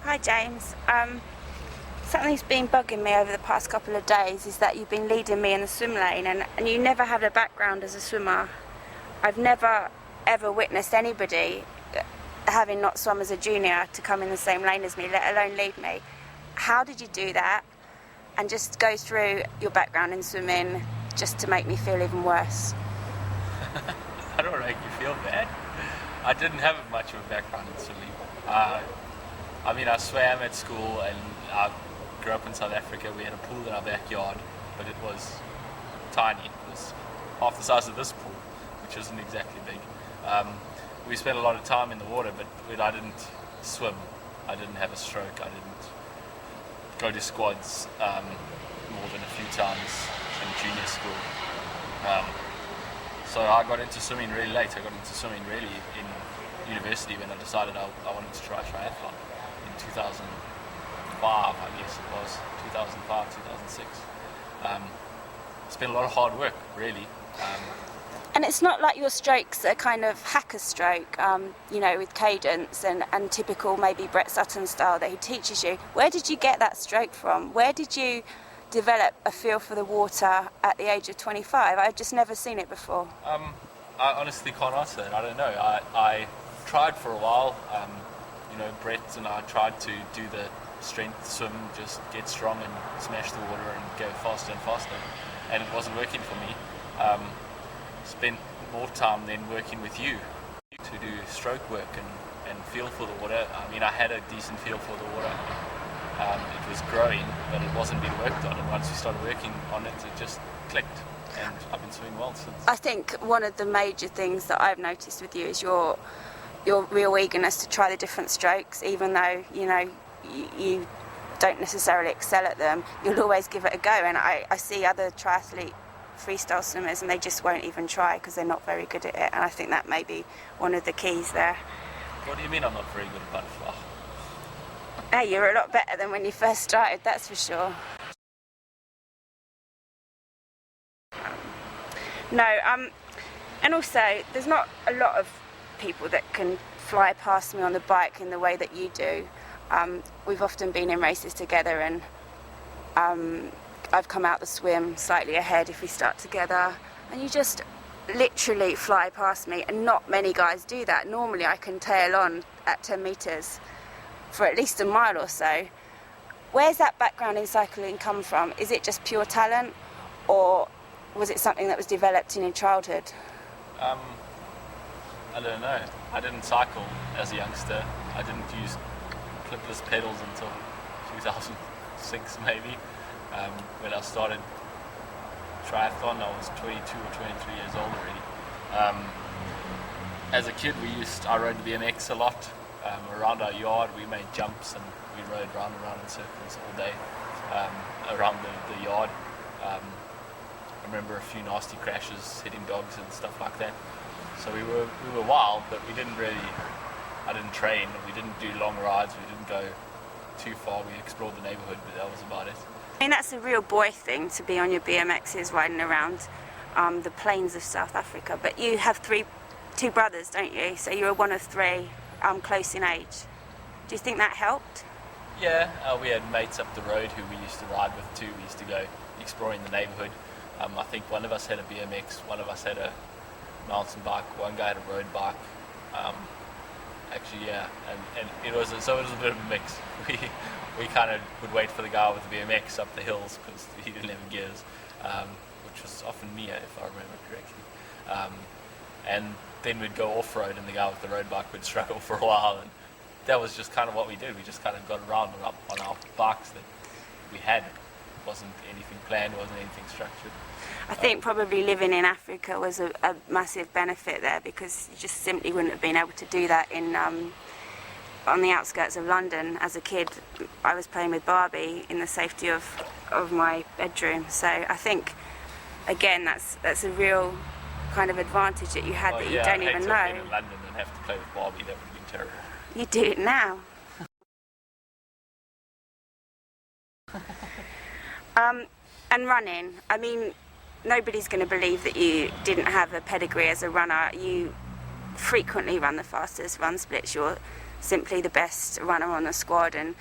Hi James. Something's been bugging me over the past couple of days is that you've been leading me in the swim lane and you never had a background as a swimmer. I've never ever witnessed anybody having not swum as a junior to come in the same lane as me, let alone lead me. How did you do that? And just go through your background in swimming just to make me feel even worse. I don't make you feel bad. I didn't have much of a background in swimming. I swam at school and I grew up in South Africa. We had a pool in our backyard, but it was tiny. It was half the size of this pool, which isn't exactly big. We spent a lot of time in the water, but I didn't swim. I didn't have a stroke. I didn't go to squads more than a few times in junior school. So I got into swimming really late. I got into swimming really in university when I decided I wanted to try triathlon in 2005, I guess it was, 2005, 2006. It's been a lot of hard work, really. And it's not like your strokes are kind of hacker stroke, with cadence and typical maybe Brett Sutton style that he teaches you. Where did you get that stroke from? Where did you develop a feel for the water at the age of 25? I've just never seen it before. I honestly can't answer that. I don't know. I tried for a while. Brett and I tried to do the strength swim, just get strong and smash the water and go faster and faster, and it wasn't working for me. Spent more time then working with you to do stroke work and feel for the water. I had a decent feel for the water. It was growing, but it wasn't being worked on, and once we started working on it, it just clicked, and I've been swimming well since. I think one of the major things that I've noticed with you is your real eagerness to try the different strokes, even though you don't necessarily excel at them. You'll always give it a go, and I see other triathlete freestyle swimmers and they just won't even try because they're not very good at it, and I think that may be one of the keys there. What do you mean I'm not very good at butterfly? Hey, you're a lot better than when you first started, that's for sure. And also there's not a lot of people that can fly past me on the bike in the way that you do. We've often been in races together, and I've come out the swim slightly ahead if we start together, and you just literally fly past me, and not many guys do that. Normally I can tail on at 10 metres for at least a mile or so. Where's that background in cycling come from? Is it just pure talent, or was it something that was developed in your childhood? I don't know. I didn't cycle as a youngster. I didn't use clipless pedals until 2006 maybe. When I started triathlon, I was 22 or 23 years old already. As a kid, I rode the BMX a lot. Around our yard, we made jumps and we rode round and round in circles all day around the yard. I remember a few nasty crashes, hitting dogs and stuff like that. So we were wild, but I didn't train. We didn't do long rides. We didn't go too far. We explored the neighbourhood, but that was about it. That's a real boy thing to be on your BMXs riding around the plains of South Africa. But you have two brothers, don't you? So you're one of three, close in age. Do you think that helped? Yeah, we had mates up the road who we used to ride with too. We used to go exploring the neighbourhood. I think one of us had a BMX, one of us had a mountain bike, one guy had a road bike. And it was a bit of a mix. We kind of would wait for the guy with the BMX up the hills because he didn't have gears, which was often me if I remember correctly. And then we'd go off-road and the guy with the road bike would struggle for a while, and that was just kind of what we did. We just kind of got around on our bikes that we had. It wasn't anything planned, wasn't anything structured. I think probably living in Africa was a massive benefit there, because you just simply wouldn't have been able to do that on the outskirts of London. As a kid, I was playing with Barbie in the safety of my bedroom. So I think, again, that's a real kind of advantage that you had that you don't even know. I'd hate to have been in London and have to play with Barbie. That would have been terrible. You do it now. And running, nobody's going to believe that you didn't have a pedigree as a runner. You frequently run the fastest, run splits. You're simply the best runner on the squad, and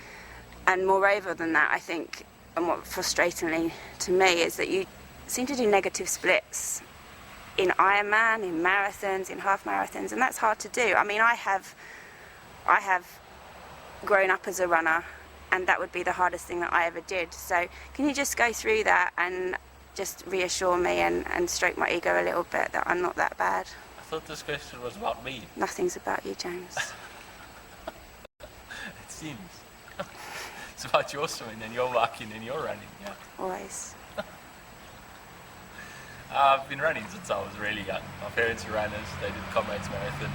moreover than that, I think, and what frustratingly to me is that you seem to do negative splits in Ironman, in marathons, in half marathons, and that's hard to do. I mean, I have grown up as a runner, and that would be the hardest thing that I ever did. So can you just go through that and just reassure me and stroke my ego a little bit that I'm not that bad? I thought this question was about me. Nothing's about you, James. It seems. It's about your swimming and your walking and your running, yeah. Always. I've been running since I was really young. My parents are runners. They did Comrades Marathon.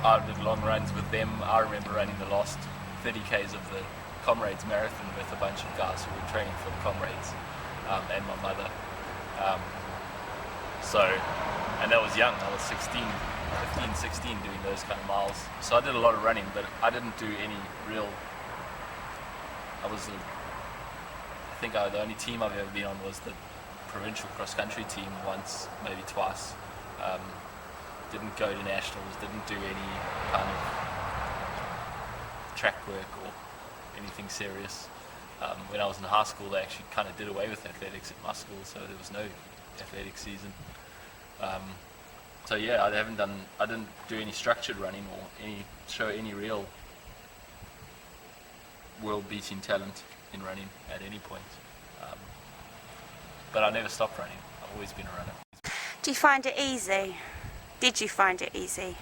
I did long runs with them. I remember running the last 30 Ks of the Comrades Marathon with a bunch of guys who were training for the Comrades, and my mother. And that was young. I was 16 doing those kind of miles. So I did a lot of running, but I didn't do any real... I think the only team I've ever been on was the provincial cross-country team once, maybe twice. Didn't go to nationals, didn't do any kind of track work or anything serious. When I was in high school, they actually kind of did away with athletics at my school, so there was no athletic season. So yeah, I didn't do any structured running or show any real world-beating talent in running at any point. But I never stopped running. I've always been a runner. Do you find it easy? Did you find it easy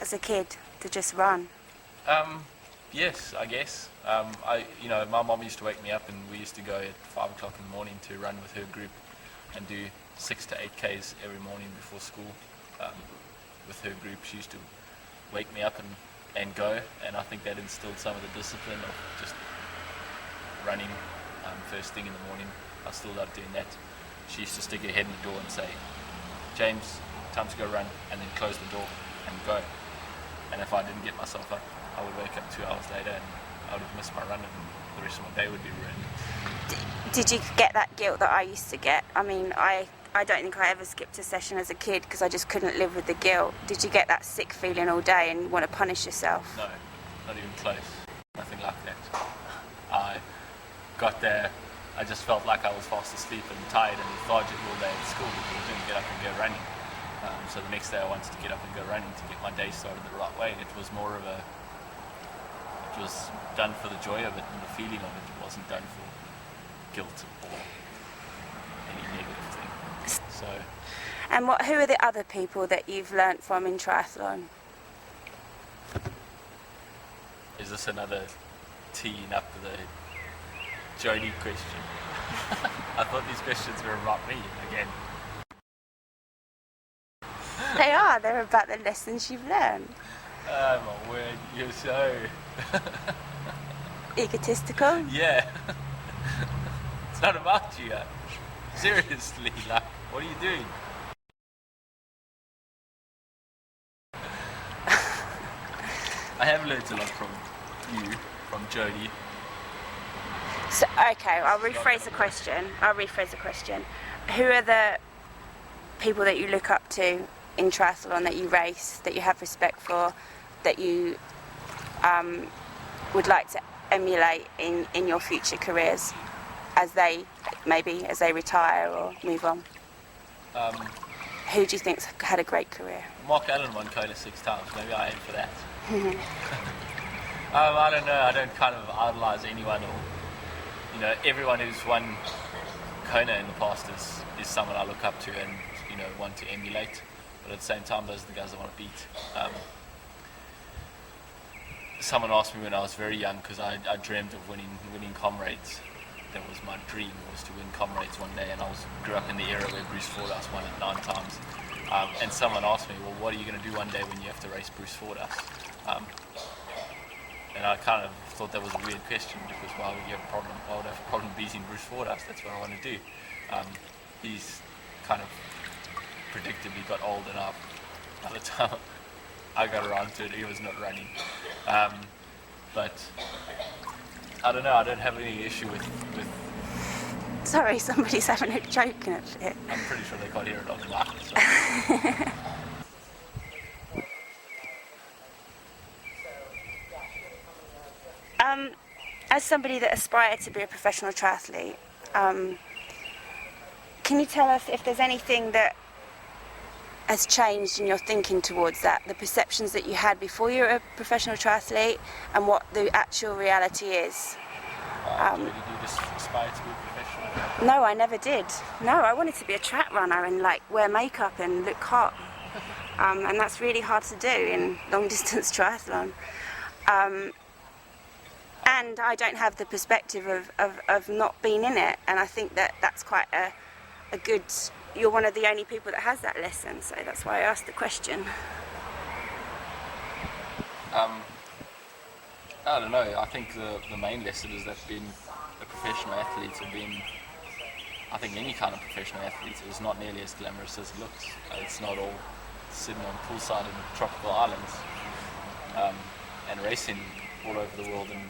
as a kid to just run? Yes, I guess. My mom used to wake me up and we used to go at 5 o'clock in the morning to run with her group and do 6 to 8 Ks every morning before school. With her group, she used to wake me up and go, and I think that instilled some of the discipline of just running first thing in the morning. I still love doing that. She used to stick her head in the door and say, "James, time to go run," and then close the door and go. And if I didn't get myself up, I would wake up 2 hours later and I would have missed my run and the rest of my day would be ruined. Did you get that guilt that I used to get? I mean, I don't think I ever skipped a session as a kid because I just couldn't live with the guilt. Did you get that sick feeling all day and want to punish yourself? No, not even close. Nothing like that. I got there, I just felt like I was fast asleep and tired and lethargic all day at school because I didn't get up and go running. So the next day I wanted to get up and go running to get my day started the right way. It was more of it was done for the joy of it and the feeling of it. It wasn't done for guilt or any negative thing. So. And who are the other people that you've learnt from in triathlon? Is this another teeing up the Jody question? I thought these questions were about me again. They are. They're about the lessons you've learned. Oh my word, you're so... Egotistical? Yeah. It's not about you. Seriously, like, what are you doing? I have learned a lot from you, from Jody. So, okay, I'll rephrase the question. Who are the people that you look up to in triathlon, that you race, that you have respect for, that you would like to emulate in your future careers as they retire or move on? Who do you think's had a great career? Mark Allen won Kona 6 times. Maybe I aim for that. I don't know. I don't kind of idolise anyone, or everyone who's won Kona in the past is someone I look up to and want to emulate. But at the same time, those are the guys I want to beat. Someone asked me when I was very young, because I dreamed of winning Comrades. That was my dream, was to win Comrades one day, and I grew up in the era where Bruce Fordyce won it 9 times. And someone asked me, well, what are you going to do one day when you have to race Bruce Fordyce? And I kind of thought that was a weird question, because why would you have a problem? I would have a problem beating Bruce Fordyce. That's what I want to do. He's kind of predictably got old enough. By the time I got around to it, he was not running. But I don't know. I don't have any issue with Sorry, somebody's having a joke in a fit. I'm pretty sure they can't hear it on the mic. So. As somebody that aspired to be a professional triathlete, can you tell us if there's anything that has changed in your thinking towards that, the perceptions that you had before you were a professional triathlete and what the actual reality is? Did you just aspire to be a professional? No, I never did. No, I wanted to be a track runner and like wear makeup and look hot. And that's really hard to do in long distance triathlon. And I don't have the perspective of not being in it, and I think that that's quite a good, you're one of the only people that has that lesson, so that's why I asked the question. I don't know, I think the main lesson is that being a professional athlete, or being, I think any kind of professional athlete, is not nearly as glamorous as it looks. It's not all sitting on poolside in tropical islands and racing all over the world in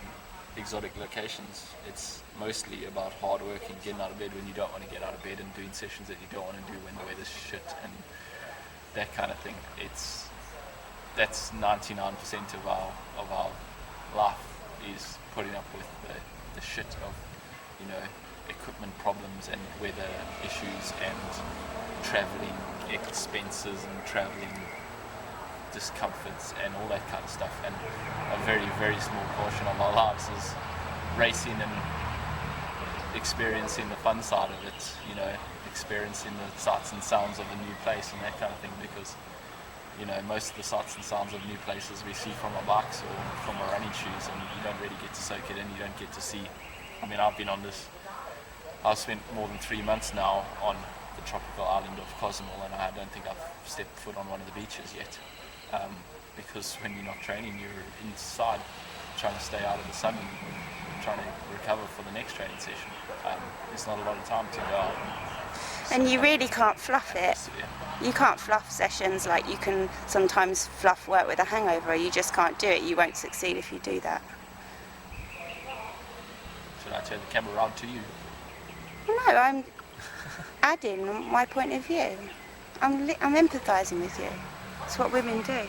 exotic locations. It's mostly about hard work and getting out of bed when you don't want to get out of bed, and doing sessions that you don't want to do when the weather's shit and that kind of thing. That's 99% of our life, is putting up with the shit of, you know, equipment problems and weather issues and traveling expenses and traveling discomforts and all that kind of stuff. And a very, very small portion of our lives is racing and experiencing the fun side of it, you know, experiencing the sights and sounds of a new place and that kind of thing, because, you know, most of the sights and sounds of new places we see from our bikes or from our running shoes, and you don't really get to soak it in. You don't get to see. I mean, I've spent more than 3 months now on the tropical island of Cozumel, and I don't think I've stepped foot on one of the beaches yet. Because when you're not training, you're inside trying to stay out of the sun and trying to recover for the next training session. There's not a lot of time to go out. And you really can't fluff it. Yeah. You can't fluff sessions like you can sometimes fluff work with a hangover. You just can't do it. You won't succeed if you do that. Should I turn the camera around to you? No, I'm adding my point of view. I'm empathising with you. It's what women do.